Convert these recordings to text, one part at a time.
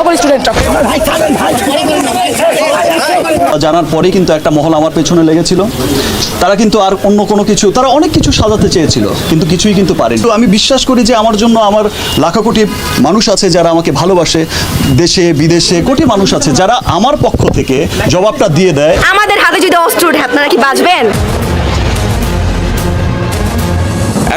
সকল স্টুডেন্টরা। জানার পরে কিন্তু একটা মহল আমার পেছনে লেগেছিল। তারা কিন্তু আর অন্য কোনো কিছু, তারা অনেক কিছু সাজাতে চেয়েছিল, কিন্তু কিছুই কিন্তু পারেনি। তো আমি বিশ্বাস করি যে আমার জন্য আমার লাখো কোটি মানুষ আছে যারা আমাকে ভালোবাসে, দেশে বিদেশে কোটি মানুষ আছে যারা আমার পক্ষ থেকে জবাবটা দিয়ে দেয়। আমাদের হাতে যদি অস্ত্র ওঠে আপনারা কি বাঁচবেন?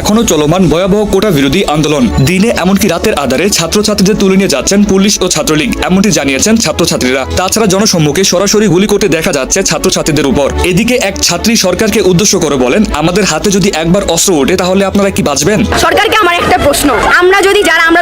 এখনো চলমান ভয়াবহ কোটা বিরোধী আন্দোলন। দিনে এমনকি রাতের আধারে ছাত্রছাত্রীদের তুলে নিয়ে যাচ্ছেন পুলিশ ও ছাত্রলীগ, এমনটি জানিয়েছেন ছাত্রছাত্রীরা। তাছাড়া জনসম্মুখে সরাসরি গুলি করতে দেখা যাচ্ছে ছাত্রছাত্রীদের উপর। এদিকে এক ছাত্রী সরকারকে উদ্দেশ্য করে বলেন, আমাদের হাতে যদি একবার অস্ত্র ওঠে তাহলে আপনারা কি বাঁচবেন? সরকারকে আমার একটা প্রশ্ন, আমরা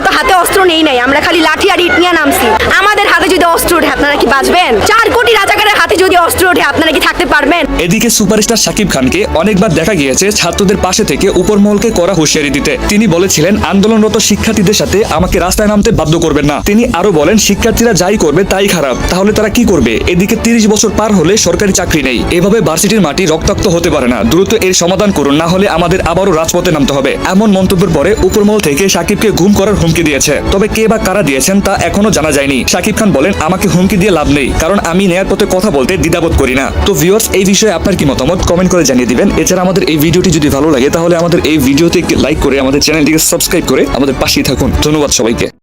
তো হাতে অস্ত্র নেই নাই, আমরা খালি লাঠি আর ইট নিয়ে নামছি। আমাদের হাতে যদি অস্ত্র ওঠে আপনারা কি বাঁচবেন? 4 কোটি রাজাকারের হাতে যদি অস্ত্র ওঠে আপনারা কি থাকতে পারবেন? এদিকে সুপারস্টার শাকিব খানকে অনেকবার দেখা গিয়েছে ছাত্রদের পাশে থেকে উপরমহলকে করা হুঁশিয়ারি দিতে। তিনি বলেছিলেন, আন্দোলনরত শিক্ষার্থীদের সাথে আমাকে রাস্তায় নামতে বাধ্য করবেন না। তিনি আরো বলেন, শিক্ষার্থীরা যাই করবে তাই খারাপ, তাহলে তারা কি করবে? এদিকে 30 বছর পার হলে সরকারি চাকরি নেই। এভাবে ভার্সিটির মাটি রক্তাক্ত হতে পারে না। দ্রুত এর সমাধান করুন, না হলে আমাদের আবারও রাজপথে নামতে হবে। এমন মন্তব্যের পরে উপরমহল থেকে শাকিবকে গুম করার হুমকি দিয়েছে। তবে কে বা কারা দিয়েছেন তা এখনো জানা যায়নি। শাকিব খান বলেন, আমাকে হুমকি দিয়ে লাভ নেই, কারণ আমি ন্যায়ের পথে কথা বলতে দ্বিধাবোধ করি না। তো ভিউয়ার্স, এই বিষয়ে আপনার কি মতামত কমেন্ট করে জানিয়ে দিবেন। এছাড়া আমাদের এই ভিডিওটি যদি ভালো লাগে তাহলে আমাদের এই ভিডিওতে লাইক করে আমাদের চ্যানেলটিকে সাবস্ক্রাইব করে আমাদের পাশেই থাকুন। ধন্যবাদ সবাইকে।